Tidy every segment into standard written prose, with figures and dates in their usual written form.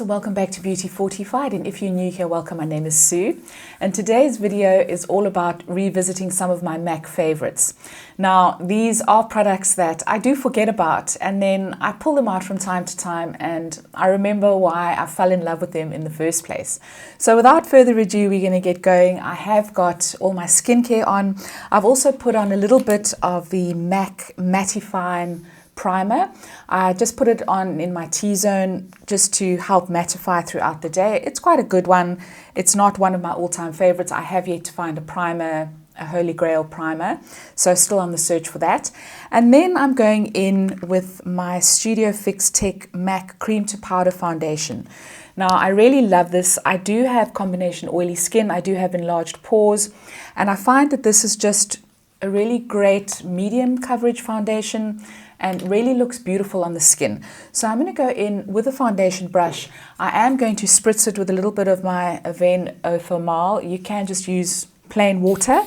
and welcome back to Beauty Fortified, and if you're new here, welcome. My name is Sue, and today's video is all about revisiting some of my MAC favorites. Now, these are products that I do forget about, and then I pull them out from time to time, and I remember why I fell in love with them in the first place. So without further ado, we're going to get going. I have got all my skincare on. I've also put on a little bit of the MAC Mattifying primer. I just put it on in my T-zone just to help mattify throughout the day. It's quite a good one. It's not one of my all-time favorites. I have yet to find a primer, a holy grail primer, so still on the search for that. And then I'm going in with my Studio Fix Tech MAC Cream to Powder Foundation. Now, I really love this. I do have combination oily skin. I do have enlarged pores, and I find that this is just a really great medium coverage foundation and really looks beautiful on the skin. So I'm going to go in with a foundation brush. I am going to spritz it with a little bit of my Avène Eau Thermale. You can just use plain water.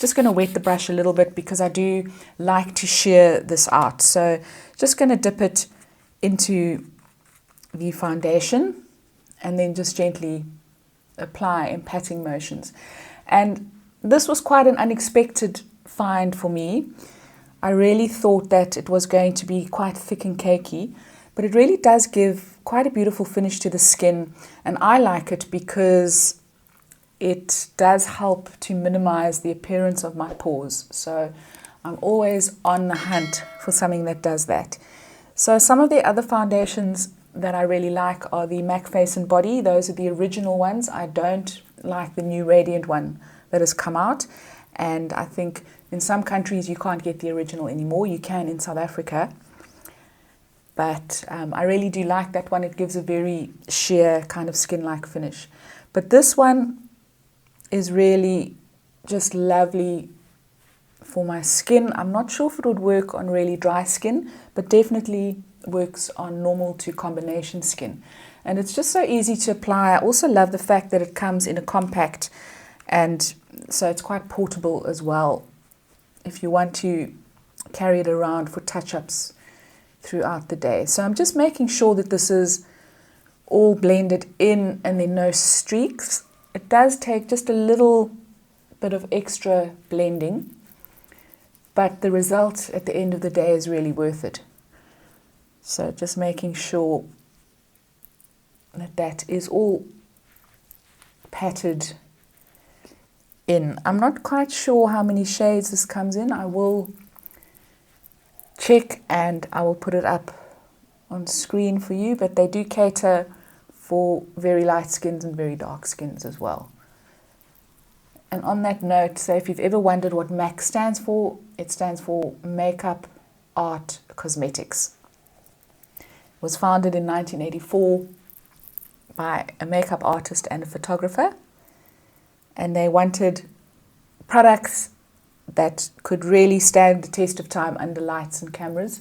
Just going to wet the brush a little bit because I do like to shear this out. So just going to dip it into the foundation and then just gently apply in patting motions. And this was quite an unexpected find for me. I really thought that it was going to be quite thick and cakey, but it really does give quite a beautiful finish to the skin, and I like it because it does help to minimize the appearance of my pores. So I'm always on the hunt for something that does that. So some of the other foundations that I really like are the MAC Face and Body. Those are the original ones. I don't like the new Radiant one that has come out, and I think in some countries you can't get the original anymore. You can in South Africa. But I really do like that one. It gives a very sheer kind of skin-like finish. But this one is really just lovely for my skin. I'm not sure if it would work on really dry skin, but definitely works on normal to combination skin. And it's just so easy to apply. I also love the fact that it comes in a compact, and so it's quite portable as well if you want to carry it around for touch-ups throughout the day. So I'm just making sure that this is all blended in and there are no streaks. It does take just a little bit of extra blending, but the result at the end of the day is really worth it. So just making sure that that is all patted in. I'm not quite sure how many shades this comes in. I will check and I will put it up on screen for you, but they do cater for very light skins and very dark skins as well. And on that note, so if you've ever wondered what MAC stands for, it stands for Makeup Art Cosmetics. It was founded in 1984 by a makeup artist and a photographer. And they wanted products that could really stand the test of time under lights and cameras.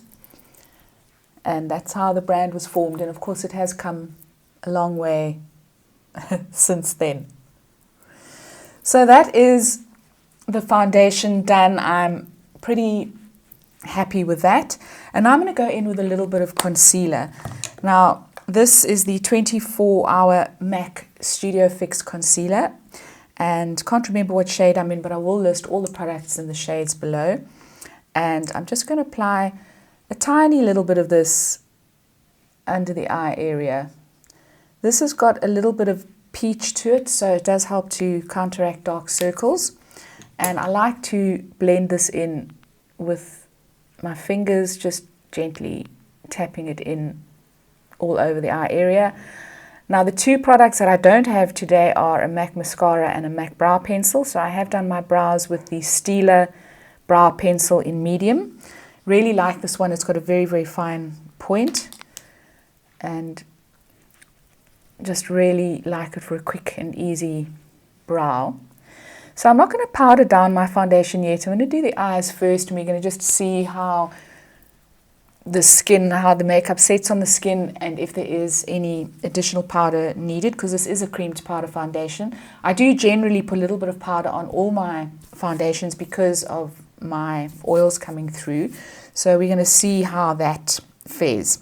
And that's how the brand was formed. And of course, it has come a long way since then. So that is the foundation done. I'm pretty happy with that. And I'm going to go in with a little bit of concealer. Now, this is the 24-hour MAC Studio Fix Concealer. And can't remember what shade I'm in, but I will list all the products in the shades below. And I'm just going to apply a tiny little bit of this under the eye area. This has got a little bit of peach to it, so it does help to counteract dark circles. And I like to blend this in with my fingers, just gently tapping it in all over the eye area. Now, the two products that I don't have today are a MAC mascara and a MAC brow pencil. So I have done my brows with the Stila brow pencil in medium. Really like this one. It's got a very, very fine point. And just really like it for a quick and easy brow. So I'm not going to powder down my foundation yet. I'm going to do the eyes first, and we're going to just see how the skin, how the makeup sets on the skin, and if there is any additional powder needed, because this is a cream to powder foundation. I do generally put a little bit of powder on all my foundations because of my oils coming through. So we're going to see how that fares.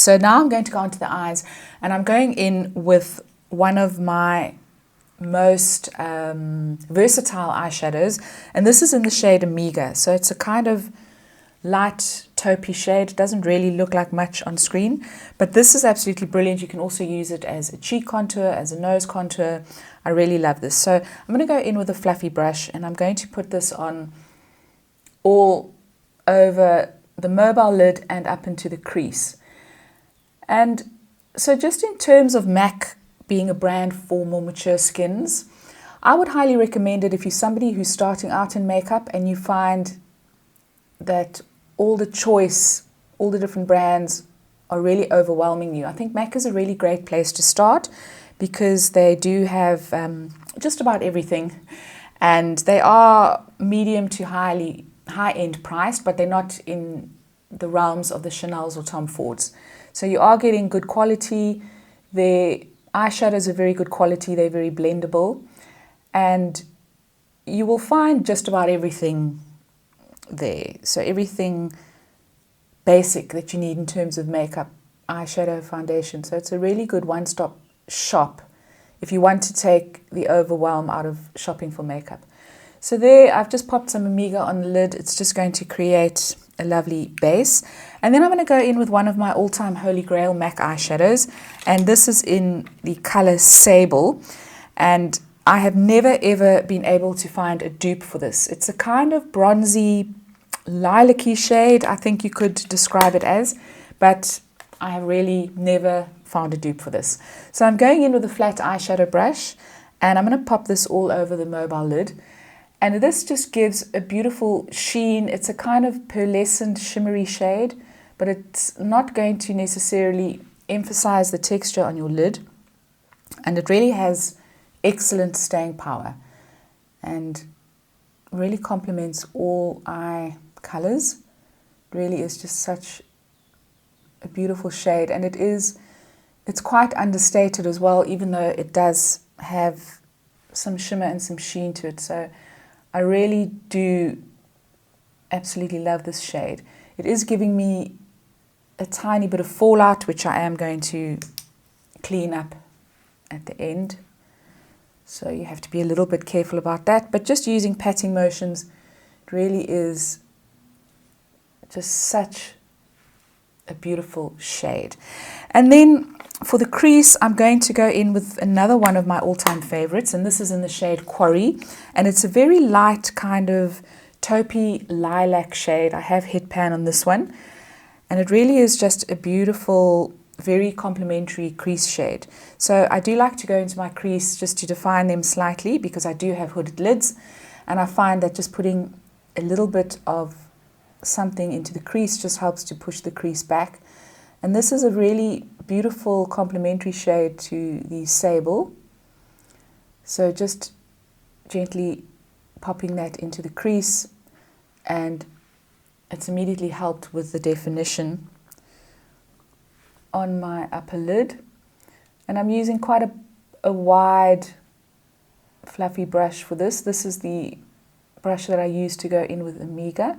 So now I'm going to go onto the eyes, and I'm going in with one of my most versatile eyeshadows, and this is in the shade Amiga. So it's a kind of light taupey shade. It doesn't really look like much on screen, but this is absolutely brilliant. You can also use it as a cheek contour, as a nose contour. I really love this. So I'm going to go in with a fluffy brush, and I'm going to put this on all over the mobile lid and up into the crease. And so just in terms of MAC being a brand for more mature skins, I would highly recommend it if you're somebody who's starting out in makeup and you find that all the choice, all the different brands are really overwhelming you. I think MAC is a really great place to start because they do have just about everything, and they are medium to high-end priced, but they're not in the realms of the Chanels or Tom Fords. So you are getting good quality. Their eyeshadows are very good quality. They're very blendable. And you will find just about everything there. So everything basic that you need in terms of makeup, eyeshadow, foundation. So it's a really good one-stop shop if you want to take the overwhelm out of shopping for makeup. So there, I've just popped some Amiga on the lid. It's just going to create a lovely base. And then I'm going to go in with one of my all-time holy grail MAC eyeshadows. And this is in the color Sable. And I have never ever been able to find a dupe for this. It's a kind of bronzy, lilac-y shade, I think you could describe it as. But I have really never found a dupe for this. So I'm going in with a flat eyeshadow brush. And I'm going to pop this all over the mobile lid. And this just gives a beautiful sheen. It's a kind of pearlescent, shimmery shade, but it's not going to necessarily emphasize the texture on your lid. And it really has excellent staying power and really complements all eye colors. Really is just such a beautiful shade. And it's quite understated as well, even though it does have some shimmer and some sheen to it. So I really do absolutely love this shade. It is giving me a tiny bit of fallout, which I am going to clean up at the end. So you have to be a little bit careful about that. But just using patting motions, it really is just such a beautiful shade. And then for the crease, I'm going to go in with another one of my all-time favorites, and this is in the shade Quarry, and it's a very light kind of taupey lilac shade. I have head pan on this one, and it really is just a beautiful, very complementary crease shade. So I do like to go into my crease just to define them slightly because I do have hooded lids, and I find that just putting a little bit of something into the crease just helps to push the crease back. And this is a really beautiful complementary shade to the Sable. So just gently popping that into the crease, and it's immediately helped with the definition on my upper lid. And I'm using quite a wide fluffy brush for this. This is the brush that I use to go in with Amiga.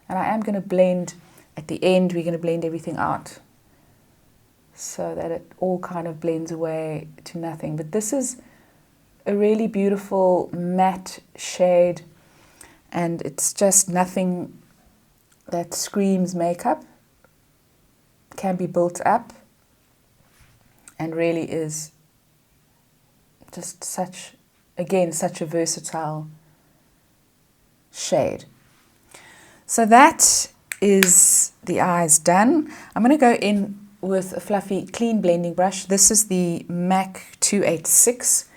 And I am going to blend, at the end, we're going to blend everything out so that it all kind of blends away to nothing. But this is a really beautiful matte shade, and it's just nothing that screams makeup. Can be built up and really is just such, again, such a versatile shade. So that is the eyes done. I'm going to go in with a fluffy clean blending brush. This is the MAC 286,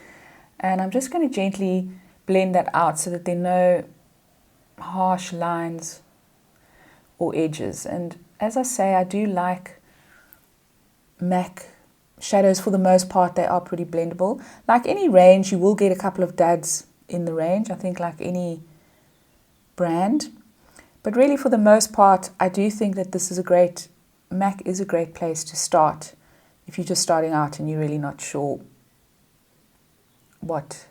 and I'm just going to gently blend that out so that there are no harsh lines or edges. And as I say, I do like MAC shadows for the most part. They are pretty blendable. Like any range, you will get a couple of duds in the range, I think, like any brand. But really, for the most part, I do think that this is MAC is a great place to start if you're just starting out and you're really not sure what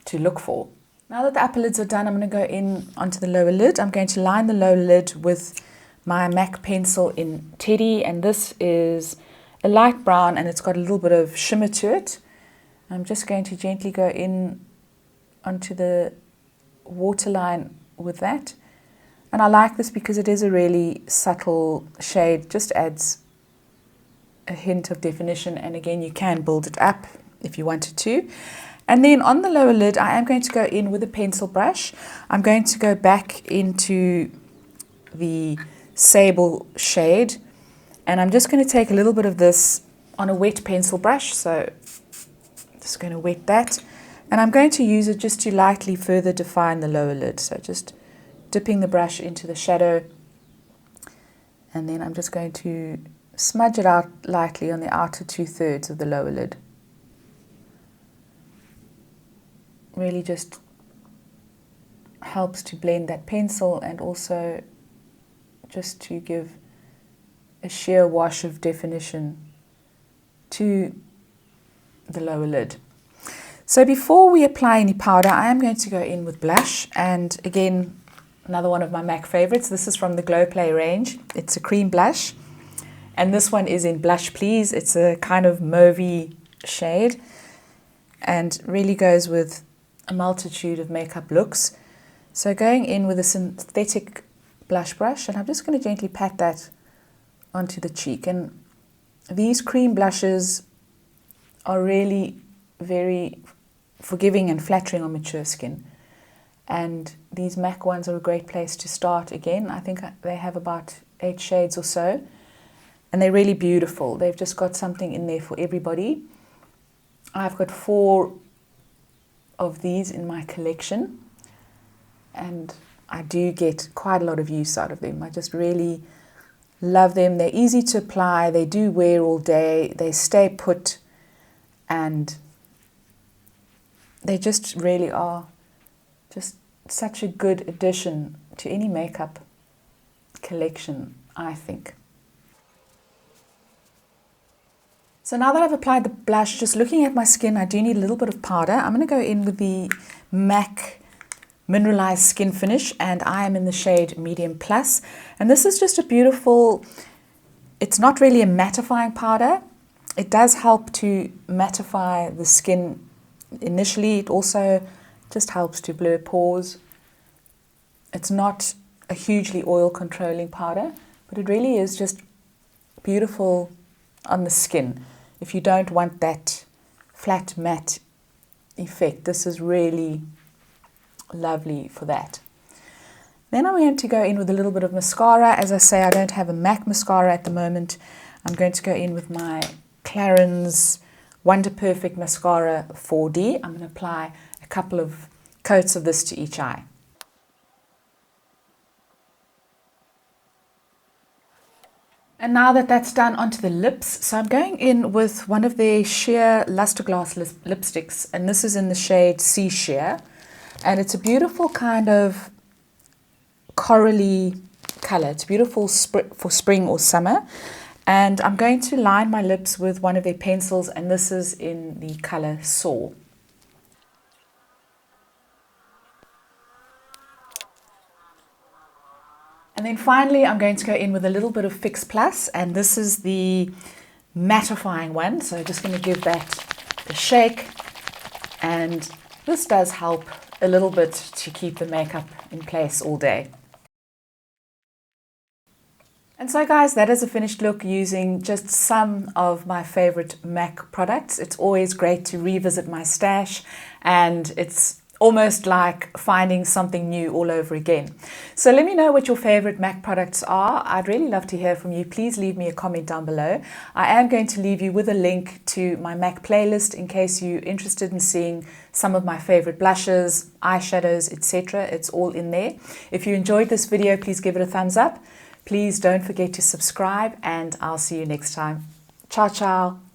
to look for. Now that the upper lids are done, I'm going to go in onto the lower lid. I'm going to line the lower lid with my MAC pencil in Teddy, and this is a light brown and it's got a little bit of shimmer to it. I'm just going to gently go in onto the waterline with that. And I like this because it is a really subtle shade, just adds a hint of definition, and again you can build it up if you wanted to. And then on the lower lid I am going to go in with a pencil brush. I'm going to go back into the sable shade, and I'm just going to take a little bit of this on a wet pencil brush, so just going to wet that, and I'm going to use it just to lightly further define the lower lid. So just dipping the brush into the shadow, and then I'm just going to smudge it out lightly on the outer 2/3 of the lower lid. Really just helps to blend that pencil and also just to give a sheer wash of definition to the lower lid. So before we apply any powder, I am going to go in with blush, and again, another one of my MAC favorites. This is from the Glow Play range. It's a cream blush, and this one is in Blush Please. It's a kind of mauvey shade and really goes with a multitude of makeup looks. So going in with a synthetic blush brush, and I'm just going to gently pat that onto the cheek. And these cream blushes are really very forgiving and flattering on mature skin. And these MAC ones are a great place to start. Again, I think they have about 8 shades or so, and they're really beautiful. They've just got something in there for everybody. I've got 4 of these in my collection, and I do get quite a lot of use out of them. I just really love them. They're easy to apply, they do wear all day, they stay put, and they just really are just such a good addition to any makeup collection, I think. So now that I've applied the blush, just looking at my skin, I do need a little bit of powder. I'm going to go in with the MAC Mineralized Skin Finish, and I am in the shade Medium Plus. And this is just a beautiful, it's not really a mattifying powder. It does help to mattify the skin initially. It also just helps to blur pores. It's not a hugely oil controlling powder, but it really is just beautiful on the skin. If you don't want that flat matte effect, this is really lovely for that. Then I'm going to go in with a little bit of mascara. As I say, I don't have a MAC mascara at the moment. I'm going to go in with my Clarins Wonder Perfect Mascara 4D. I'm going to apply a couple of coats of this to each eye. And now that that's done, onto the lips. So I'm going in with one of the Sheer Luster Glass lipsticks, and this is in the shade Sea Sheer. And it's a beautiful kind of corally color. It's beautiful for spring or summer. And I'm going to line my lips with one of their pencils, and this is in the color Soar. And then finally, I'm going to go in with a little bit of Fix Plus, and this is the mattifying one. So just going to give that a shake, and this does help a little bit to keep the makeup in place all day. And so guys, that is a finished look using just some of my favorite MAC products. It's always great to revisit my stash, and it's almost like finding something new all over again. So let me know what your favorite MAC products are. I'd really love to hear from you. Please leave me a comment down below. I am going to leave you with a link to my MAC playlist in case you're interested in seeing some of my favorite blushes, eyeshadows, etc. It's all in there. If you enjoyed this video, please give it a thumbs up. Please don't forget to subscribe, and I'll see you next time. Ciao, ciao.